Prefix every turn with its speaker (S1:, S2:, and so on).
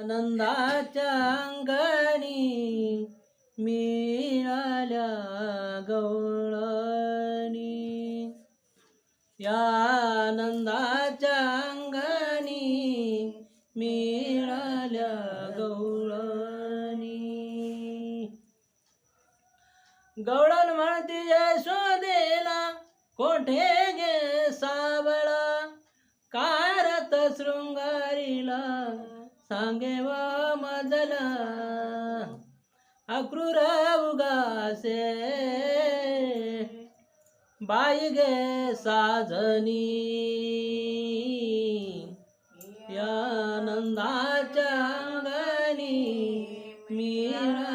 S1: आनंदाच्या अंगणी मिळाल्या गवळणी, या आनंदाच्या अंगणी मिळाल्या गवळणी. गवळण म्हणती यशोदेला कोठे गे सावळा, कारत शृंगारीला सांगे व मजला, अक्रूर उगासे बाई गे साजनी, या आनंदाच्या अंगणी मिळाल्या